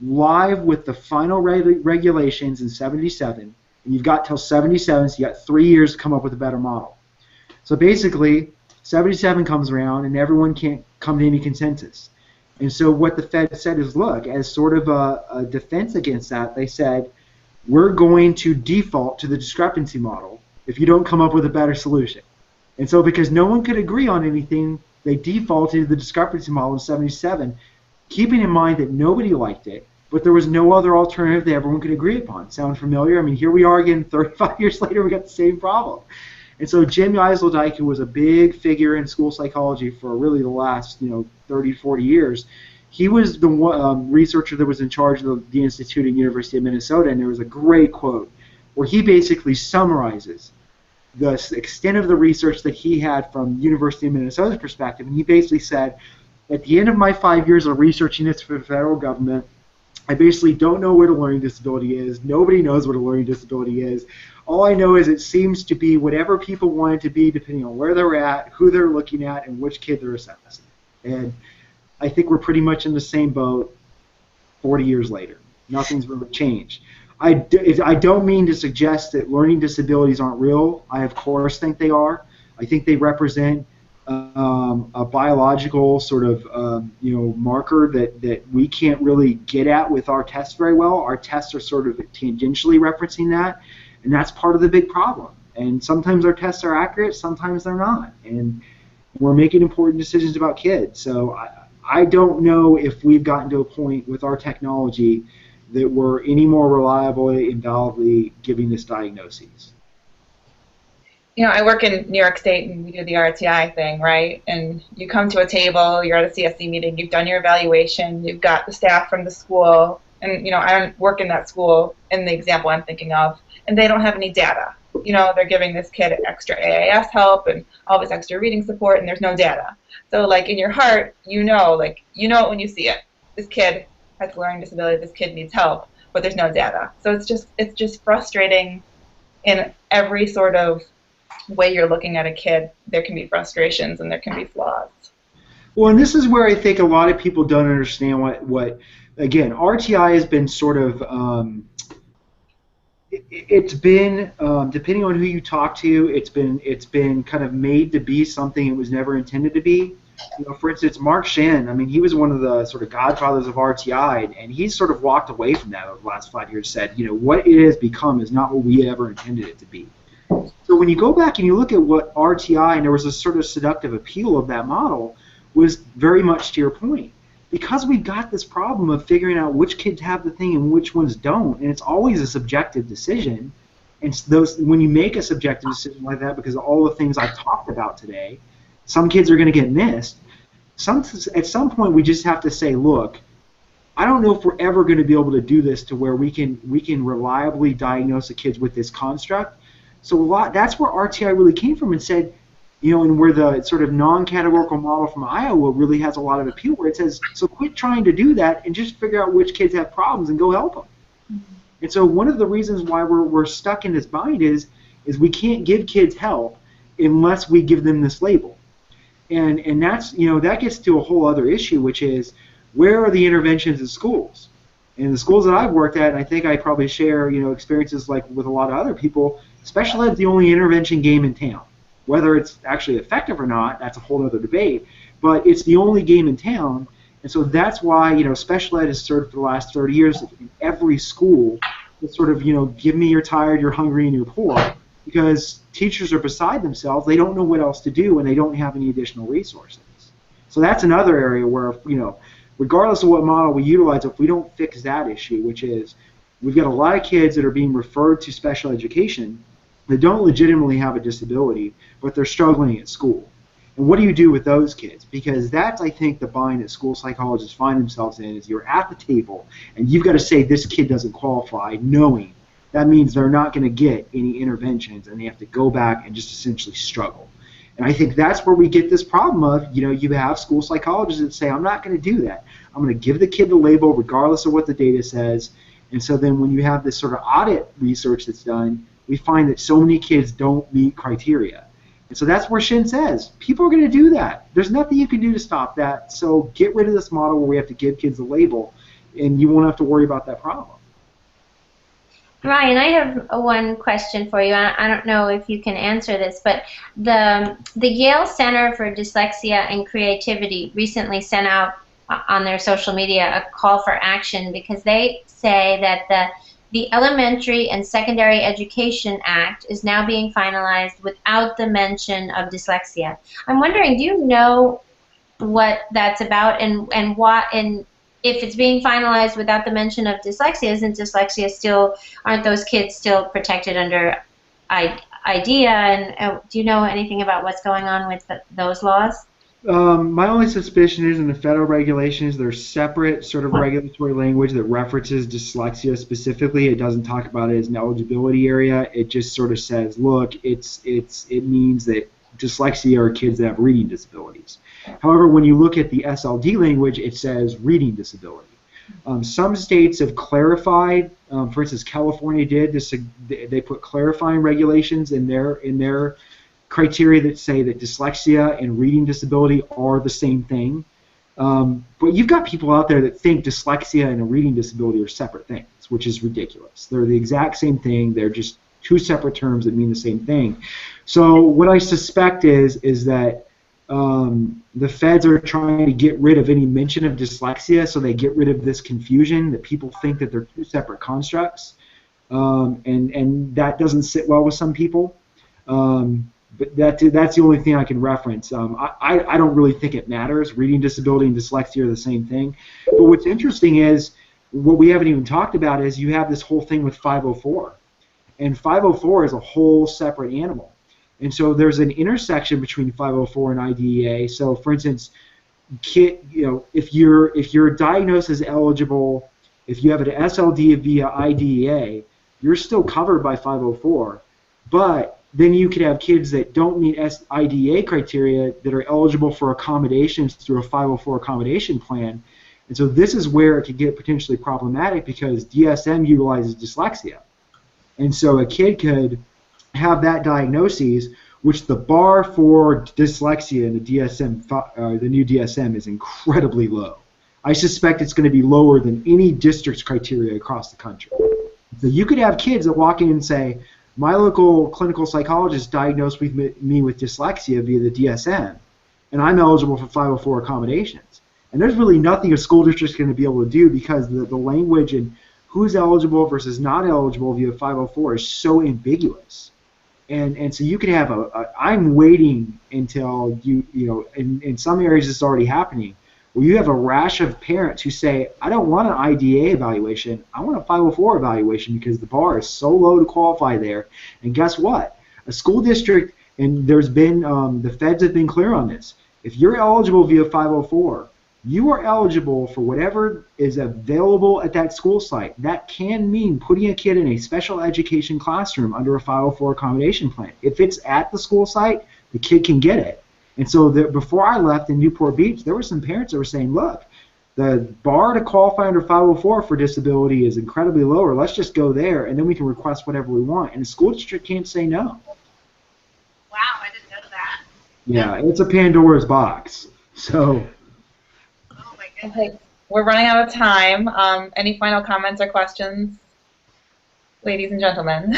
live with the final regulations in '77, and you've got till '77, so you got 3 years to come up with a better model. So basically, '77 comes around, and everyone can't come to any consensus. And so what the Fed said is, look, as sort of a defense against that, they said, we're going to default to the discrepancy model if you don't come up with a better solution. And so because no one could agree on anything, they defaulted to the discrepancy model in '77, keeping in mind that nobody liked it, but there was no other alternative that everyone could agree upon. Sound familiar? I mean, here we are again 35 years later, we got the same problem. And so Jim Eiselsdijk, who was a big figure in school psychology for really the last 30, 40 years, he was the researcher that was in charge of the institute at University of Minnesota, and there was a great quote where he basically summarizes the extent of the research that he had from University of Minnesota's perspective, and he basically said, at the end of my 5 years of researching this for the federal government, I basically don't know what a learning disability is. Nobody knows what a learning disability is. All I know is it seems to be whatever people want it to be depending on where they're at, who they're looking at, and which kid they're assessing. And I think we're pretty much in the same boat 40 years later. Nothing's really changed. I don't mean to suggest that learning disabilities aren't real. I, of course, think they are. I think they represent a biological sort of marker that we can't really get at with our tests very well. Our tests are sort of tangentially referencing that, and that's part of the big problem. And sometimes our tests are accurate, sometimes they're not. And we're making important decisions about kids. So I don't know if we've gotten to a point with our technology that were any more reliably and validly giving this diagnosis. I work in New York State, and we do the RTI thing, right? And you come to a table, you're at a CSC meeting, you've done your evaluation, you've got the staff from the school, and, I don't work in that school in the example I'm thinking of, and they don't have any data. They're giving this kid extra AAS help and all this extra reading support, and there's no data. So, in your heart, you know it when you see it. This kid has a learning disability, this kid needs help, but there's no data. So it's just frustrating in every sort of way you're looking at a kid. There can be frustrations and there can be flaws. Well, and this is where I think a lot of people don't understand what again, RTI has been sort of, it's been, depending on who you talk to, it's been kind of made to be something it was never intended to be. For instance, Mark Shen, he was one of the sort of godfathers of RTI, and he's sort of walked away from that over the last 5 years, said, what it has become is not what we ever intended it to be. So when you go back and you look at what RTI, and there was a sort of seductive appeal of that model, was very much to your point. Because we've got this problem of figuring out which kids have the thing and which ones don't, and it's always a subjective decision, and when you make a subjective decision like that because of all the things I've talked about today, some kids are going to get missed. At some point we just have to say, look, I don't know if we're ever going to be able to do this to where we can reliably diagnose the kids with this construct. So that's where RTI really came from and said, and where the sort of non-categorical model from Iowa really has a lot of appeal, where it says, so quit trying to do that and just figure out which kids have problems and go help them. Mm-hmm. And so one of the reasons why we're stuck in this bind is we can't give kids help unless we give them this label. And that's, that gets to a whole other issue, which is, where are the interventions in schools? In the schools that I've worked at, and I think I probably share, experiences like with a lot of other people, special ed's the only intervention game in town. Whether it's actually effective or not, that's a whole other debate, but it's the only game in town, and so that's why, special ed has served for the last 30 years in every school to sort of, give me you're tired, you're hungry, and you're poor, because teachers are beside themselves, they don't know what else to do, and they don't have any additional resources. So that's another area where, regardless of what model we utilize, if we don't fix that issue, which is we've got a lot of kids that are being referred to special education that don't legitimately have a disability, but they're struggling at school. And what do you do with those kids? Because that's, I think, the bind that school psychologists find themselves in, is you're at the table, and you've got to say this kid doesn't qualify, knowing that means they're not going to get any interventions, and they have to go back and just essentially struggle. And I think that's where we get this problem of, you have school psychologists that say, I'm not going to do that. I'm going to give the kid the label regardless of what the data says. And so then when you have this sort of audit research that's done, we find that so many kids don't meet criteria. And so that's where Shin says, people are going to do that. There's nothing you can do to stop that, so get rid of this model where we have to give kids a label, and you won't have to worry about that problem. Ryan, I have one question for you. I don't know if you can answer this, but the Yale Center for Dyslexia and Creativity recently sent out on their social media a call for action, because they say that the Elementary and Secondary Education Act is now being finalized without the mention of dyslexia. I'm wondering, do you know what that's about, and if it's being finalized without the mention of dyslexia, aren't those kids still protected under IDEA? And do you know anything about what's going on with those laws? My only suspicion is in the federal regulations, there's separate sort of regulatory language that references dyslexia specifically. It doesn't talk about it as an eligibility area. It just sort of says, look, it means that dyslexia are kids that have reading disabilities. However, when you look at the SLD language, it says reading disability. Some states have clarified. For instance, California did this. They put clarifying regulations in their criteria that say that dyslexia and reading disability are the same thing. But you've got people out there that think dyslexia and a reading disability are separate things, which is ridiculous. They're the exact same thing. They're just two separate terms that mean the same thing. So what I suspect is that the feds are trying to get rid of any mention of dyslexia, so they get rid of this confusion that people think that they're two separate constructs, and that doesn't sit well with some people. But that's the only thing I can reference. I don't really think it matters. Reading disability and dyslexia are the same thing. But what's interesting is what we haven't even talked about is you have this whole thing with 504. And 504 is a whole separate animal. And so there's an intersection between 504 and IDEA. So for instance, if you're diagnosed as eligible, if you have an SLD via IDEA, you're still covered by 504. But then you could have kids that don't meet IDEA criteria that are eligible for accommodations through a 504 accommodation plan. And so this is where it could get potentially problematic because DSM utilizes dyslexia. And so a kid could have that diagnosis, which the bar for dyslexia in the DSM, the new DSM, is incredibly low. I suspect it's going to be lower than any district's criteria across the country. So you could have kids that walk in and say, my local clinical psychologist diagnosed me with dyslexia via the DSM, and I'm eligible for 504 accommodations. And there's really nothing a school district's going to be able to do because the language and who's eligible versus not eligible via 504 is so ambiguous. And so you could have I'm waiting until in some areas it's already happening, where you have a rash of parents who say, I don't want an IDA evaluation, I want a 504 evaluation because the bar is so low to qualify there. And guess what? A school district, and there's been, the feds have been clear on this, if you're eligible via 504, you are eligible for whatever is available at that school site. That can mean putting a kid in a special education classroom under a 504 accommodation plan. If it's at the school site, the kid can get it. And so before I left in Newport Beach, there were some parents that were saying, look, the bar to qualify under 504 for disability is incredibly lower. Let's just go there, and then we can request whatever we want. And the school district can't say no. Wow, I didn't know that. Yeah, it's a Pandora's box. So... Okay, we're running out of time. Any final comments or questions, ladies and gentlemen?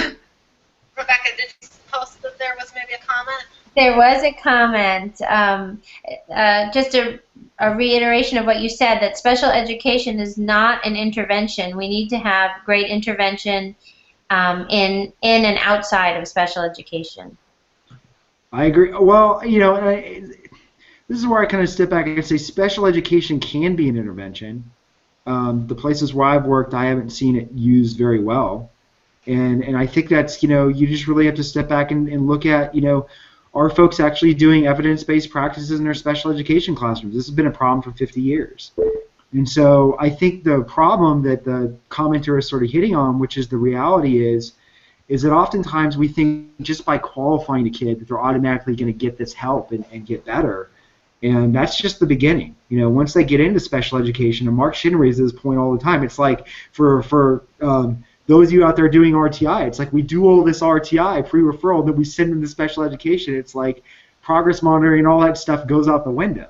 Rebecca, did you post that there was maybe a comment? There was a comment. Just a reiteration of what you said, that special education is not an intervention. We need to have great intervention in and outside of special education. I agree. Well, this is where I kind of step back and say special education can be an intervention. The places where I've worked, I haven't seen it used very well. And I think that's, you just really have to step back and look at, are folks actually doing evidence-based practices in their special education classrooms? This has been a problem for 50 years. And so I think the problem that the commenter is sort of hitting on, which is the reality is that oftentimes we think just by qualifying a kid that they're automatically going to get this help and get better. And that's just the beginning. Once they get into special education, and Mark Shin raises this point all the time, it's like for those of you out there doing RTI, it's like we do all this RTI, pre-referral, and then we send them to special education. It's like progress monitoring and all that stuff goes out the window,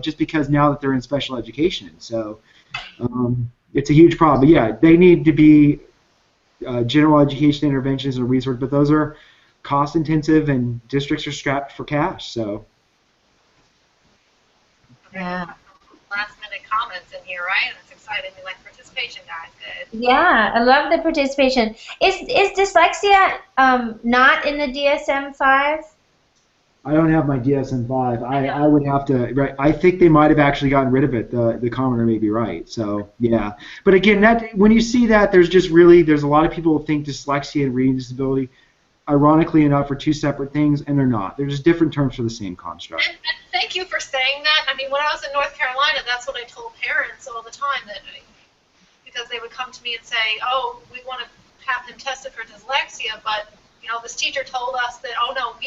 just because now that they're in special education. So it's a huge problem. But yeah, they need to be general education interventions and resources, but those are cost-intensive, and districts are strapped for cash. So. Yeah. Last minute comments in here, right? That's exciting. We like participation, guys. Good. Yeah, I love the participation. Is dyslexia not in the DSM-5? I don't have my DSM-5. I would have to. Right. I think they might have actually gotten rid of it. The commenter may be right. So yeah. But again, when you see that, there's a lot of people who think dyslexia and reading disability, ironically enough, are two separate things, and they're not. They're just different terms for the same construct. And thank you for saying that. I mean, when I was in North Carolina, that's what I told parents all the time, because they would come to me and say, oh, we want to have him tested for dyslexia, but this teacher told us that, oh no,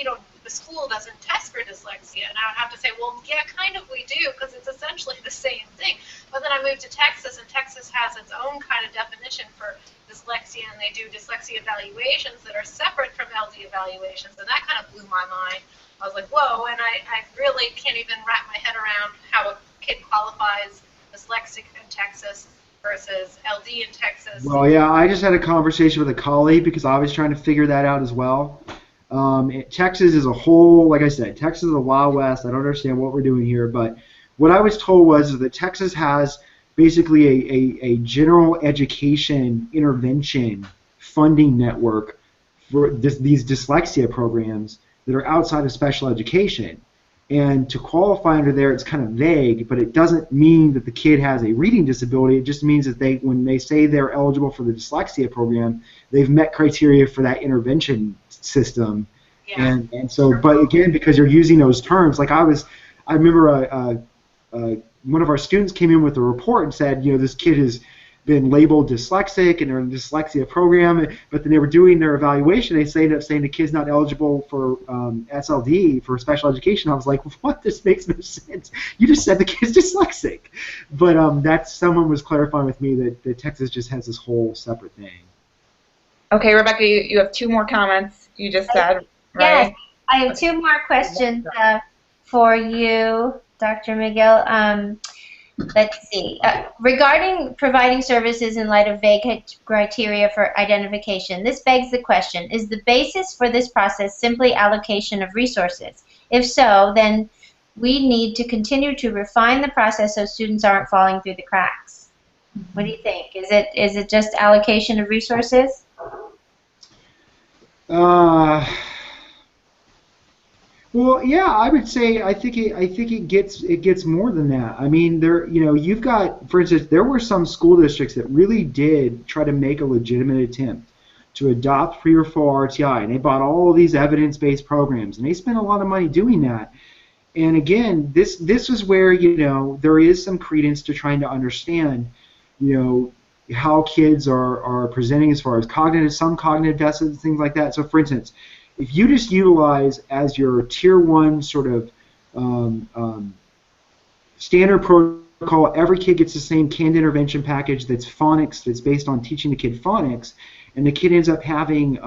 the school doesn't test for dyslexia. And I would have to say, well, yeah, kind of we do, because it's essentially the same thing. But then I moved to Texas, and Texas has its own kind of definition for dyslexia, and they do dyslexia evaluations that are separate from LD evaluations, and that kind of blew my mind. I was like, whoa, and I really can't even wrap my head around how a kid qualifies dyslexic in Texas versus LD in Texas. Well, yeah, I just had a conversation with a colleague because I was trying to figure that out as well. Texas is a whole, like I said, Texas is a Wild West. I don't understand what we're doing here, but what I was told was that Texas has basically a general education intervention funding network for these dyslexia programs that are outside of special education. And to qualify under there, it's kind of vague, but it doesn't mean that the kid has a reading disability. It just means that when they say they're eligible for the dyslexia program, they've met criteria for that intervention system. Yeah. And so, but again, because you're using those terms, like I remember one of our students came in with a report and said, this kid has been labeled dyslexic and they're in the dyslexia program, but then they were doing their evaluation, they ended up saying the kid's not eligible for SLD, for special education. I was like, what? This makes no sense. You just said the kid's dyslexic. But someone was clarifying with me that Texas just has this whole separate thing. Okay, Rebecca, you have 2 more comments you just said, right? Yes, I have 2 more questions for you, Dr. McGill. Let's see. Regarding providing services in light of vague criteria for identification, this begs the question, is the basis for this process simply allocation of resources? If so, then we need to continue to refine the process so students aren't falling through the cracks. What do you think? Is it just allocation of resources? Well, yeah, I would say I think it gets more than that. I mean, you've got, for instance, there were some school districts that really did try to make a legitimate attempt to adopt pre-referral RTI, and they bought all of these evidence-based programs, and they spent a lot of money doing that. And again, this is where there is some credence to trying to understand how kids are presenting as far as some cognitive deficits, things like that. So, for instance, if you just utilize as your tier 1 sort of standard protocol, every kid gets the same canned intervention package that's phonics, that's based on teaching the kid phonics, and the kid ends up having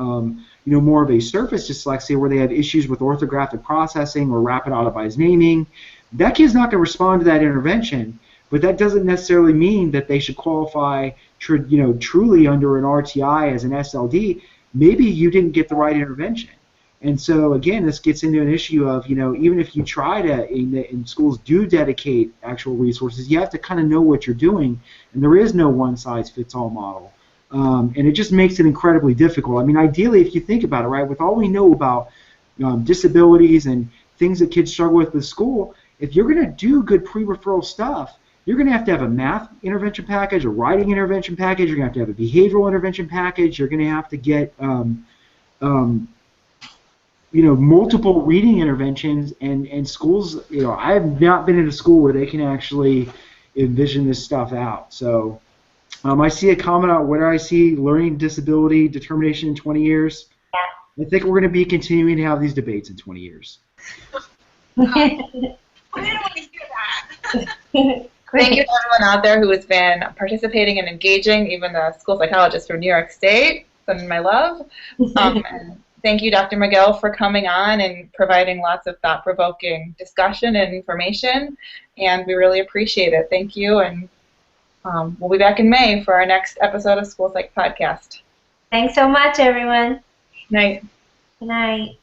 more of a surface dyslexia where they have issues with orthographic processing or rapid autobized naming, that kid's not going to respond to that intervention, but that doesn't necessarily mean that they should qualify truly under an RTI as an SLD. Maybe you didn't get the right intervention. And so, again, this gets into an issue of, even if you try to, and schools do dedicate actual resources, you have to kind of know what you're doing, and there is no one-size-fits-all model. And it just makes it incredibly difficult. I mean, ideally, if you think about it, right, with all we know about disabilities and things that kids struggle with school, if you're going to do good pre-referral stuff, you're going to have a math intervention package, a writing intervention package, you're going to have a behavioral intervention package, you're going to have to get multiple reading interventions, and schools, I have not been in a school where they can actually envision this stuff out. So I see a comment on where I see learning disability determination in 20 years. Yeah. I think we're going to be continuing to have these debates in 20 years. I don't want to hear that. Thank you to everyone out there who has been participating and engaging, even the school psychologist from New York State, sending my love. And thank you, Dr. McGill, for coming on and providing lots of thought-provoking discussion and information, and we really appreciate it. Thank you, and we'll be back in May for our next episode of School Psych Podcast. Thanks so much, everyone. Good night. Good night.